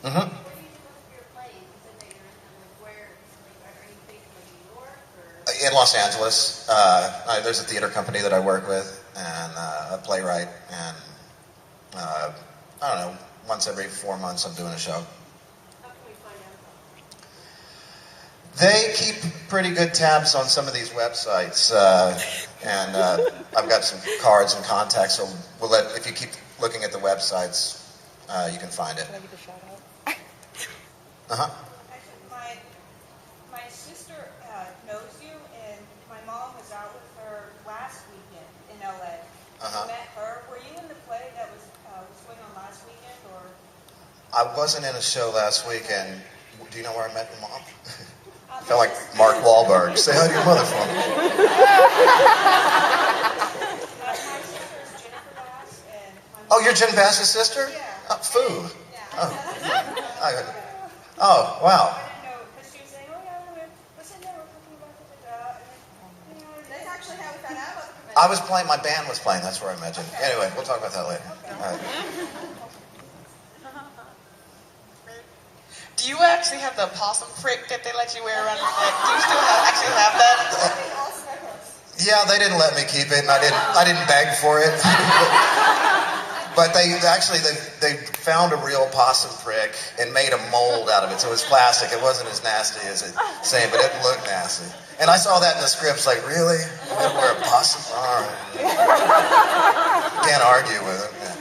Mm-hmm. In Los Angeles, there's a theater company that I work with, and a playwright, and I don't know, once every 4 months I'm doing a show. How can we find out? They keep pretty good tabs on some of these websites, and I've got some cards and contacts, so if you keep looking at the websites, you can find it. Can I give a shout out? Uh-huh. Actually, my sister knows you, and my mom was out with her last weekend in LA. Uh-huh. You met her. Were you in the play that was going on last weekend, or? I wasn't in a show last weekend. Do you know where I met your mom? I felt like Mark Wahlberg. Say hi to your mother for me. My sister is Jennifer Bass, and Oh, you're Jen Bass's sister? Yeah. Foo. Yeah. Oh, wow. I didn't know, because she was saying, oh yeah, we're sitting there, we're talking about da-da-da, and that's actually how we found out about the convention. My band was playing, that's where I met you. Okay. Anyway, we'll talk about that later. Okay. All right. Do you actually have the possum prick that they let you wear around your neck? Do you still actually have that? Yeah, they didn't let me keep it, and I didn't beg for it. But they found a real possum prick and made a mold out of it, so it was plastic. It wasn't as nasty as it saying, but it looked nasty. And I saw that in the scripts, like, really? You gotta wear a possum? All right. Can't argue with it. Yeah.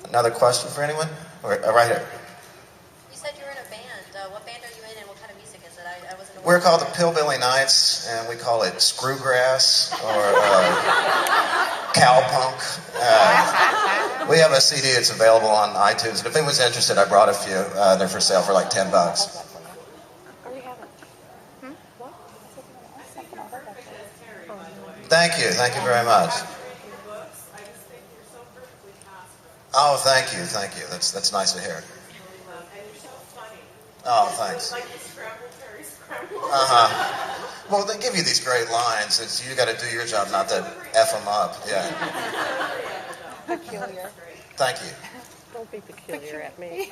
Another question for anyone? Right here. You said you were in a band. What band are you in, and what kind of music is it? I wasn't aware. We're called the Pillbilly Knights, and we call it screwgrass or cowpunk. We have a CD that's available on iTunes, and if anyone's interested, I brought a few. They're for sale for like $10. Or we haven't. What? Thank you very much. Oh, thank you. That's nice to hear. And you're so funny. Oh, thanks. Like the scramble, Terry scramble. Well, they give you these great lines. You got to do your job, not to F them up. Yeah. Peculiar. Thank you. Don't be peculiar at me.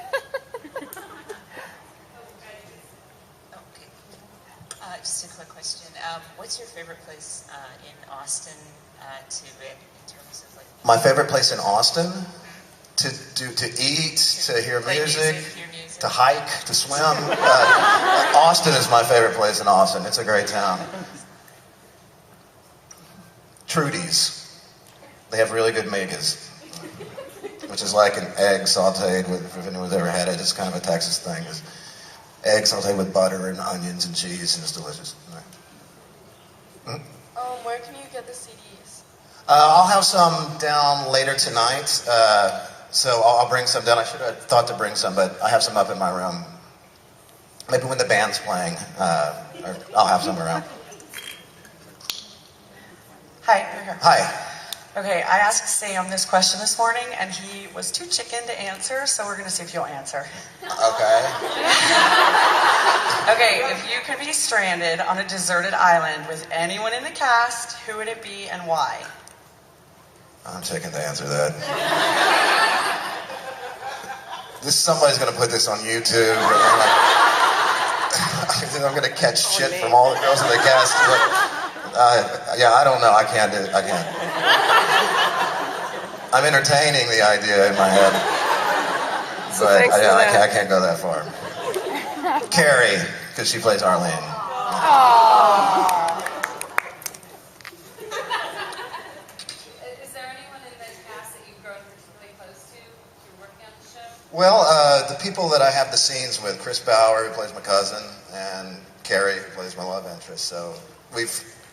Okay. Just a quick question. What's your favorite place in Austin to live in terms of like? My favorite place in Austin to eat, to hear Play music, hear music. to hike, to swim. Austin is my favorite place in Austin. It's a great town. Trudy's. They have really good megas, which is like an egg sauteed with, if anyone's ever had it, it's kind of a Texas thing. It's egg sauteed with butter and onions and cheese, and it's delicious. Where can you get the CDs? I'll have some down later tonight, so I'll bring some down. I should have thought to bring some, but I have some up in my room. Maybe when the band's playing, I'll have some around. Hi, you're here. Hi. Okay, I asked Sam this question this morning, and he was too chicken to answer, so we're going to see if you'll answer. Okay. Okay, if you could be stranded on a deserted island with anyone in the cast, who would it be and why? I'm taking to answer that. Somebody's going to put this on YouTube. I'm going to catch shit from all the girls in the cast. Yeah, I don't know. I can't do it. I can't. I'm entertaining the idea in my head. But I can't go that far. Carrie, because she plays Arlene. Is there anyone in the cast that you've grown really close to? You're working on the show? Well, the people that I have the scenes with, Chris Bauer, who plays my cousin, and Carrie, who plays my love interest. So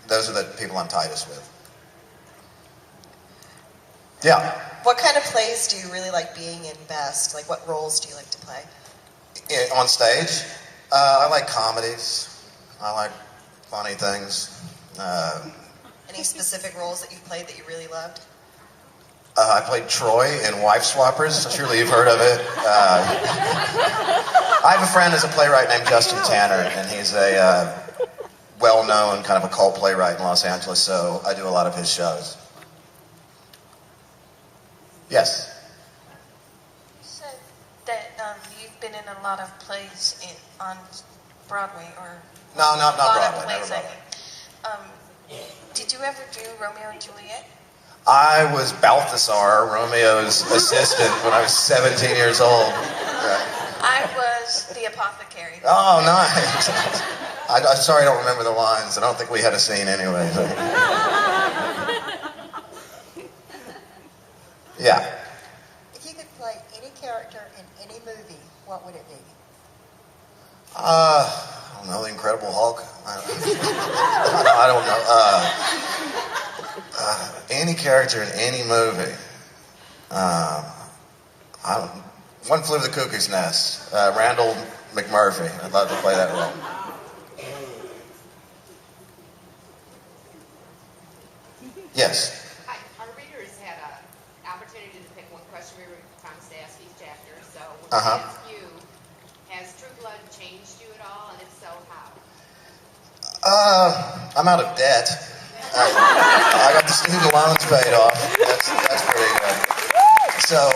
those are the people I'm tightest with. Yeah. What kind of plays do you really like being in best? Like, what roles do you like to play? On stage, I like comedies. I like funny things. Any specific roles that you've played that you really loved? I played Troy in Wife Swappers. Surely you've heard of it. I have a friend who's a playwright named Justin Tanner, and he's a well-known kind of a cult playwright in Los Angeles, so I do a lot of his shows. Yes. You said that you've been in a lot of plays on Broadway, or No, not a lot Broadway. of Never plays. Broadway. Did you ever do Romeo and Juliet? I was Balthasar, Romeo's assistant, when I was 17 years old. I was the apothecary. Oh, nice. I'm sorry I don't remember the lines. I don't think we had a scene anyway. Yeah. If you could play any character in any movie, what would it be? I don't know, the Incredible Hulk. I don't know. Any character in any movie. One Flew to the Cuckoo's Nest. Randall McMurphy. I'd love to play that role. Yes. Hi. Our readers had an opportunity to pick one question we were promised to ask each actor. So we're going to ask you, has True Blood changed you at all? And if so, how? I'm out of debt. I got the student loans paid off. That's pretty good. So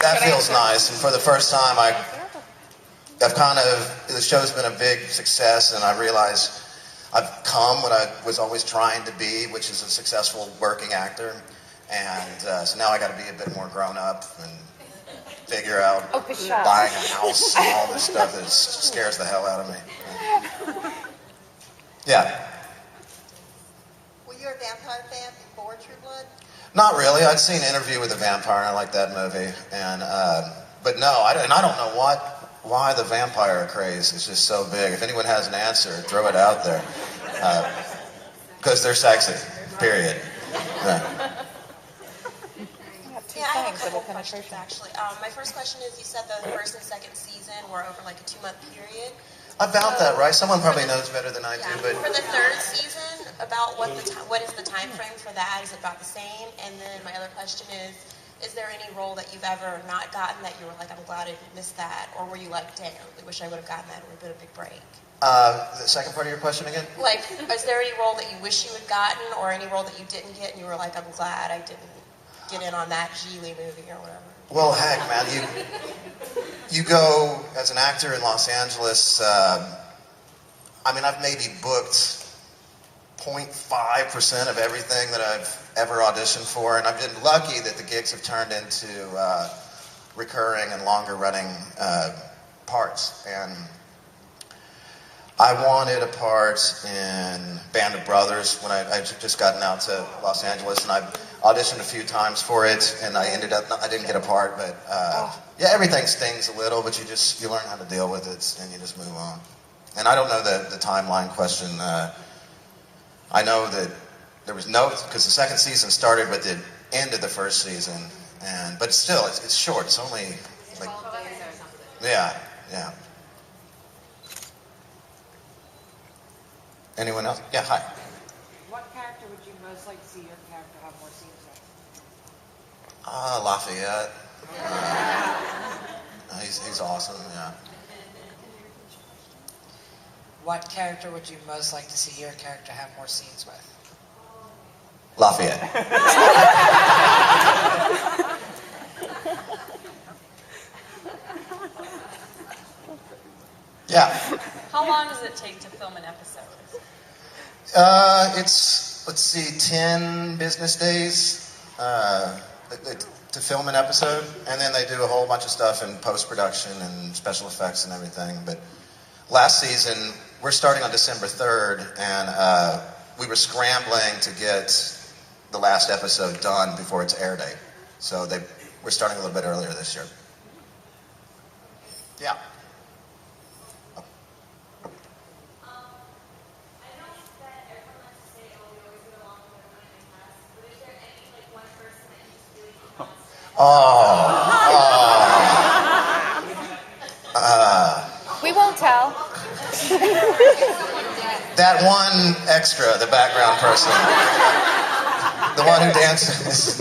that feels nice. And for the first time, the show's been a big success, and I realize I've come what I was always trying to be, which is a successful working actor. And so now I got to be a bit more grown up and figure out buying a house and all this stuff that scares the hell out of me. Yeah. Were you a vampire fan before True Blood? Not really. I'd seen Interview with a Vampire, and I liked that movie. And but no, I don't know why the vampire craze is just so big. If anyone has an answer, throw it out there. Because they're sexy. Period. Yeah. Yeah, I have a couple questions actually. My first question is, you said the first and second season were over like a 2-month period. About that, right? Someone probably knows better than I do, but For the third season, about what is the time frame for that? Is it about the same? And then my other question is there any role that you've ever not gotten that you were like, I'm glad I didn't miss that? Or were you like, dang, I really wish I would have gotten that, it would have been a big break? the second part of your question again? Like, is there any role that you wish you had gotten, or any role that you didn't get and you were like, I'm glad I didn't get in on that Geely movie or whatever? Well, heck, man, you go as an actor in Los Angeles. I mean, I've maybe booked 0.5% of everything that I've ever auditioned for, and I've been lucky that the gigs have turned into recurring and longer-running parts. And I wanted a part in Band of Brothers when I just gotten out to Los Angeles, and I auditioned a few times for it, and I didn't get a part, but yeah, everything stings a little, but you learn how to deal with it, and you just move on. And I don't know the timeline question. I know that there was because the second season started with the end of the first season, but still, it's short. It's only like, yeah. Anyone else? Yeah, hi. What character would you most like to see your character have more scenes with? Lafayette. He's awesome, yeah. What character would you most like to see your character have more scenes with? Lafayette. Yeah. How long does it take to film an episode? It's, let's see, 10 business days to film an episode, and then they do a whole bunch of stuff in post-production and special effects and everything. But last season, we're starting on December 3rd, and we were scrambling to get the last episode done before its air date. So we're starting a little bit earlier this year. Yeah. We won't tell. That one extra, the background person. The one who dances.